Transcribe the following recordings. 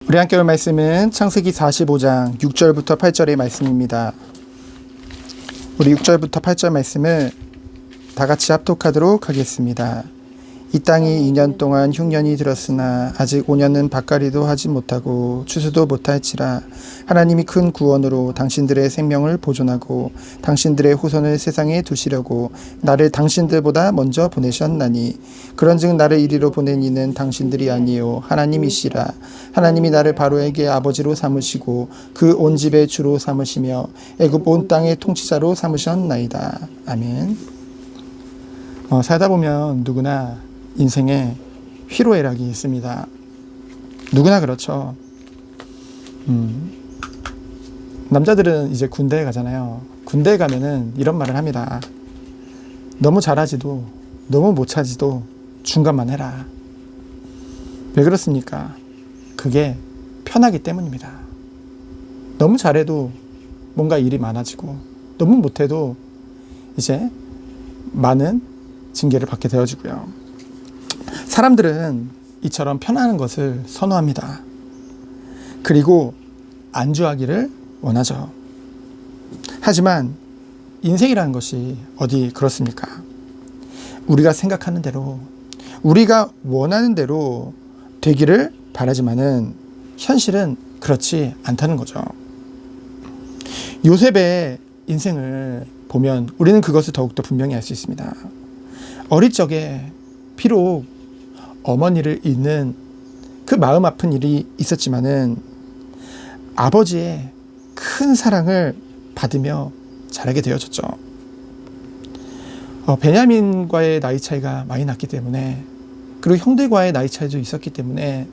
우리 함께 볼 말씀은 창세기 45장 6절부터 8절의 말씀입니다. 우리 6절부터 8절 말씀을 다 같이 합독하도록 하겠습니다. 이 땅이 2년 동안 흉년이 들었으나 아직 5년은 밭갈이도 하지 못하고 추수도 못할지라 하나님이 큰 구원으로 당신들의 생명을 보존하고 당신들의 후손을 세상에 두시려고 나를 당신들보다 먼저 보내셨나니 그런즉 나를 이리로 보낸 이는 당신들이 아니요 하나님이시라. 하나님이 나를 바로에게 아버지로 삼으시고 그 온 집의 주로 삼으시며 애굽 온 땅의 통치자로 삼으셨나이다. 아멘. 살다 보면 누구나 인생에 희로애락이 있습니다. 누구나 그렇죠. 남자들은 이제 군대에 가잖아요. 군대에 가면은 이런 말을 합니다. 너무 잘하지도 너무 못하지도 중간만 해라. 왜 그렇습니까? 그게 편하기 때문입니다. 너무 잘해도 뭔가 일이 많아지고 너무 못해도 이제 많은 징계를 받게 되어지고요. 사람들은 이처럼 편안한 것을 선호합니다. 그리고 안주하기를 원하죠. 하지만 인생이라는 것이 어디 그렇습니까? 우리가 생각하는 대로, 우리가 원하는 대로 되기를 바라지만은 현실은 그렇지 않다는 거죠. 요셉의 인생을 보면 우리는 그것을 더욱더 분명히 알 수 있습니다. 어릴 적에 비록 어머니를 잃는 그 마음 아픈 일이 있었지만은 아버지의 큰 사랑을 받으며 자라게 되어졌죠. 베냐민과의 나이 차이가 많이 났기 때문에, 그리고 형들과의 나이 차이도 있었기 때문에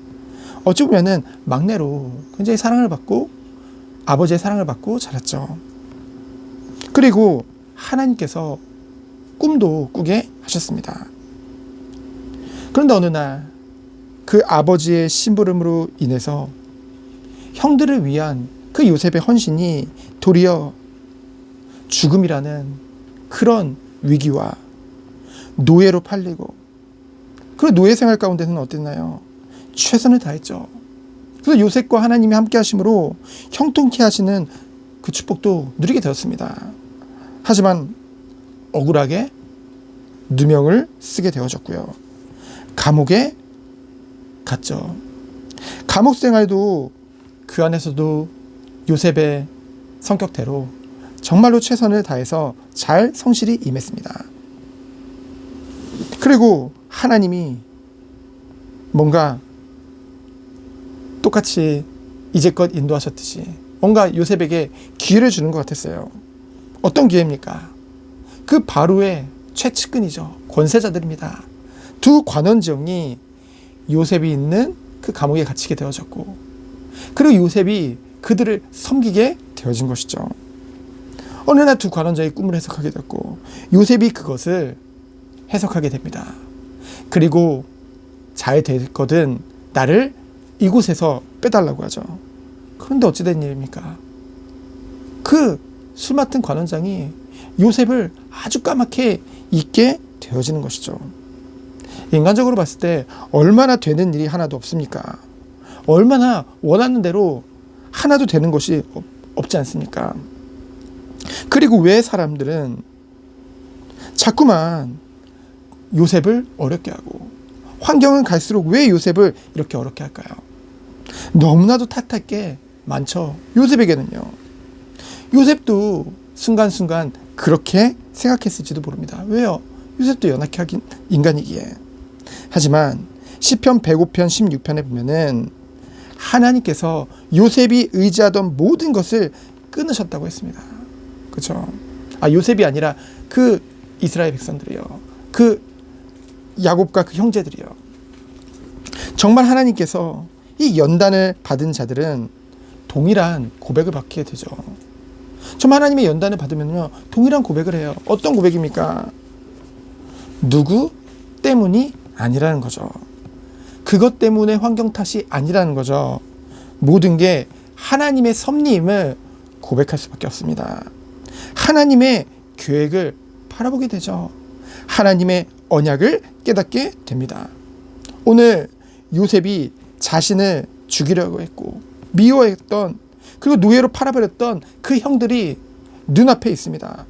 어찌 보면은 막내로 굉장히 사랑을 받고 아버지의 사랑을 받고 자랐죠. 그리고 하나님께서 꿈도 꾸게 하셨습니다. 그런데 어느 날 그 아버지의 심부름으로 인해서 형들을 위한 그 요셉의 헌신이 도리어 죽음이라는 그런 위기와 노예로 팔리고, 그 노예 생활 가운데는 어땠나요? 최선을 다했죠. 그래서 요셉과 하나님이 함께 하심으로 형통케 하시는 그 축복도 누리게 되었습니다. 하지만 억울하게 누명을 쓰게 되어졌고요. 감옥에 갔죠. 감옥 생활도 그 안에서도 요셉의 성격대로 정말로 최선을 다해서 잘 성실히 임했습니다. 그리고 하나님이 뭔가 똑같이 이제껏 인도하셨듯이 뭔가 요셉에게 기회를 주는 것 같았어요. 어떤 기회입니까? 그 바로의 최측근이죠. 권세자들입니다. 두 관원지형이 요셉이 있는 그 감옥에 갇히게 되어졌고, 그리고 요셉이 그들을 섬기게 되어진 것이죠. 어느 날 두 관원장이 꿈을 해석하게 됐고 요셉이 그것을 해석하게 됩니다. 그리고 잘 됐거든 나를 이곳에서 빼달라고 하죠. 그런데 어찌 된 일입니까? 그 술 맡은 관원장이 요셉을 아주 까맣게 잊게 되어지는 것이죠. 인간적으로 봤을 때 얼마나 되는 일이 하나도 없습니까? 얼마나 원하는 대로 하나도 되는 것이 없지 않습니까? 그리고 왜 사람들은 자꾸만 요셉을 어렵게 하고, 환경은 갈수록 왜 요셉을 이렇게 어렵게 할까요? 너무나도 탓할 게 많죠. 요셉에게는요. 요셉도 순간순간 그렇게 생각했을지도 모릅니다. 왜요? 요셉도 연약한 인간이기에. 하지만 시편 105편 16편에 보면은 하나님께서 요셉이 의지하던 모든 것을 끊으셨다고 했습니다. 그렇죠? 요셉이 아니라 그 이스라엘 백성들이요, 그 야곱과 그 형제들이요. 정말 하나님께서 이 연단을 받은 자들은 동일한 고백을 받게 되죠. 정말 하나님의 연단을 받으면요 동일한 고백을 해요. 어떤 고백입니까? 누구 때문이 아니라는 거죠. 그것 때문에 환경 탓이 아니라는 거죠. 모든 게 하나님의 섭리임을 고백할 수밖에 없습니다. 하나님의 계획을 바라보게 되죠. 하나님의 언약을 깨닫게 됩니다. 오늘 요셉이 자신을 죽이려고 했고 미워했던, 그리고 노예로 팔아버렸던 그 형들이 눈앞에 있습니다.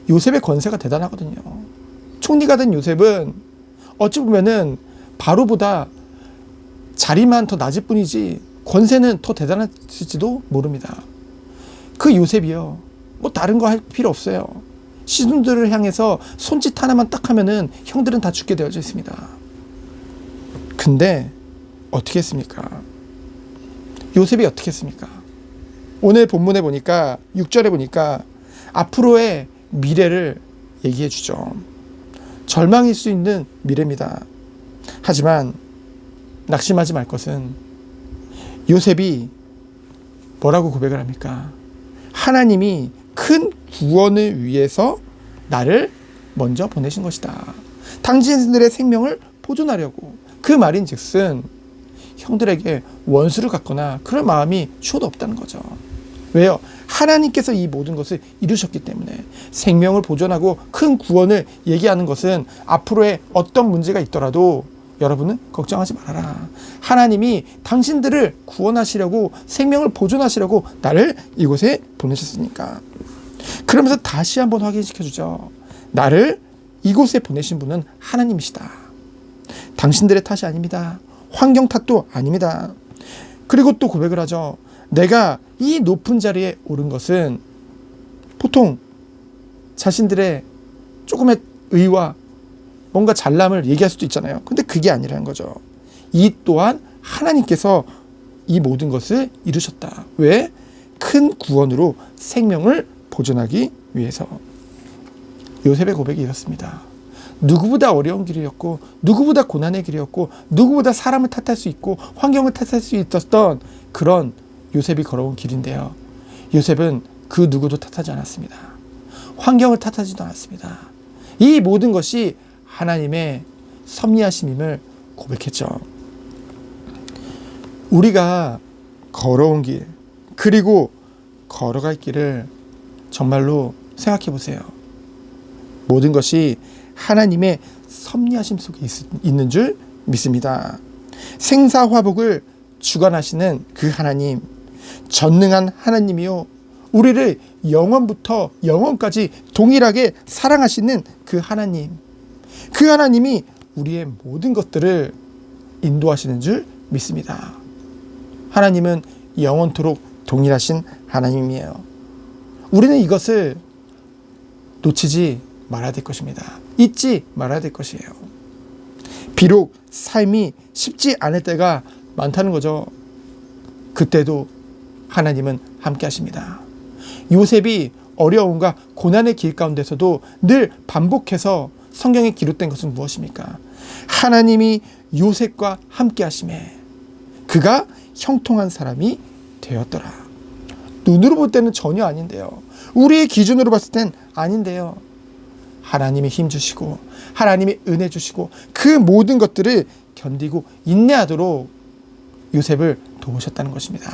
요셉의 권세가 대단하거든요. 총리가 된 요셉은 어찌 보면은 바로보다 자리만 더 낮을 뿐이지 권세는 더 대단했을지도 모릅니다. 그 요셉이요, 뭐 다른 거 할 필요 없어요. 시순들을 향해서 손짓 하나만 딱 하면은 형들은 다 죽게 되어져 있습니다. 근데 어떻게 했습니까? 요셉이 어떻게 했습니까? 오늘 본문에 보니까 6절에 보니까 앞으로의 미래를 얘기해 주죠. 절망일 수 있는 미래입니다. 하지만 낙심하지 말 것은 요셉이 뭐라고 고백을 합니까? 하나님이 큰 구원을 위해서 나를 먼저 보내신 것이다. 당신들의 생명을 보존하려고. 그 말인 즉슨 형들에게 원수를 갖거나 그런 마음이 추호도 없다는 거죠. 왜요? 하나님께서 이 모든 것을 이루셨기 때문에. 생명을 보존하고 큰 구원을 얘기하는 것은 앞으로의 어떤 문제가 있더라도 여러분은 걱정하지 말아라. 하나님이 당신들을 구원하시려고, 생명을 보존하시려고 나를 이곳에 보내셨으니까. 그러면서 다시 한번 확인시켜주죠. 나를 이곳에 보내신 분은 하나님이시다. 당신들의 탓이 아닙니다. 환경 탓도 아닙니다. 그리고 또 고백을 하죠. 내가 이 높은 자리에 오른 것은 보통 자신들의 조금의 의와 뭔가 잘남을 얘기할 수도 있잖아요. 근데 그게 아니라는 거죠. 이 또한 하나님께서 이 모든 것을 이루셨다. 왜? 큰 구원으로 생명을 보존하기 위해서. 요셉의 고백이 이렇습니다. 누구보다 어려운 길이었고, 누구보다 고난의 길이었고, 누구보다 사람을 탓할 수 있고 환경을 탓할 수 있었던 그런 요셉이 걸어온 길인데요. 요셉은 그 누구도 탓하지 않았습니다. 환경을 탓하지도 않았습니다. 이 모든 것이 하나님의 섭리하심임을 고백했죠. 우리가 걸어온 길, 그리고 걸어갈 길을 정말로 생각해 보세요. 모든 것이 하나님의 섭리하심 속에 있는 줄 믿습니다. 생사화복을 주관하시는 그 하나님, 전능한 하나님이요, 우리를 영원부터 영원까지 동일하게 사랑하시는 그 하나님, 그 하나님이 우리의 모든 것들을 인도하시는 줄 믿습니다. 하나님은 영원토록 동일하신 하나님이에요. 우리는 이것을 놓치지 말아야 될 것입니다. 잊지 말아야 될 것이에요. 비록 삶이 쉽지 않을 때가 많다는 거죠. 그때도 하나님은 함께 하십니다. 요셉이 어려움과 고난의 길 가운데서도 늘 반복해서 성경에 기록된 것은 무엇입니까? 하나님이 요셉과 함께 하심에 그가 형통한 사람이 되었더라. 눈으로 볼 때는 전혀 아닌데요. 우리의 기준으로 봤을 땐 아닌데요. 하나님이 힘 주시고 하나님이 은혜 주시고 그 모든 것들을 견디고 인내하도록 요셉을 도우셨다는 것입니다.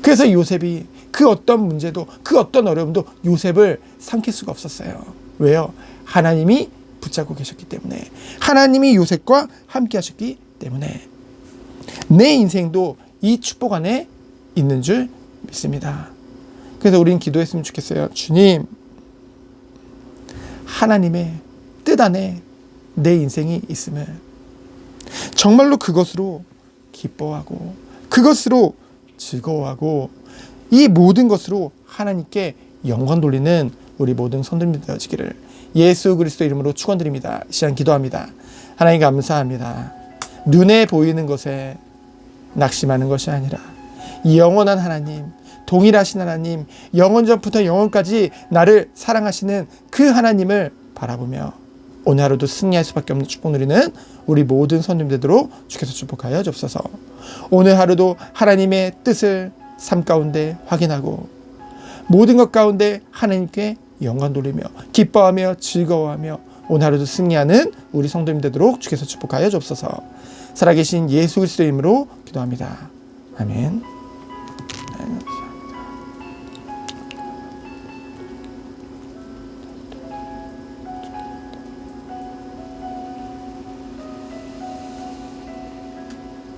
그래서 요셉이 그 어떤 문제도, 그 어떤 어려움도 요셉을 삼킬 수가 없었어요. 왜요? 하나님이 붙잡고 계셨기 때문에, 하나님이 요셉과 함께 하셨기 때문에 내 인생도 이 축복 안에 있는 줄 믿습니다. 그래서 우린 기도했으면 좋겠어요. 주님, 하나님의 뜻 안에 내 인생이 있음을 정말로 그것으로 기뻐하고 그것으로 즐거워하고 이 모든 것으로 하나님께 영광 돌리는 우리 모든 성도님들 되어지기를 예수 그리스도 이름으로 축원드립니다. 이 시간 기도합니다. 하나님 감사합니다. 눈에 보이는 것에 낙심하는 것이 아니라 영원한 하나님, 동일하신 하나님, 영원전부터 영원까지 나를 사랑하시는 그 하나님을 바라보며 오늘 하루도 승리할 수밖에 없는 축복 누리는 우리 모든 성도님 되도록 주께서 축복하여 주옵소서. 오늘 하루도 하나님의 뜻을 삶 가운데 확인하고 모든 것 가운데 하나님께 영광 돌리며 기뻐하며 즐거워하며 오늘 하루도 승리하는 우리 성도님 되도록 주께서 축복하여 주옵소서. 살아계신 예수 그리스도의 이름으로 기도합니다. 아멘.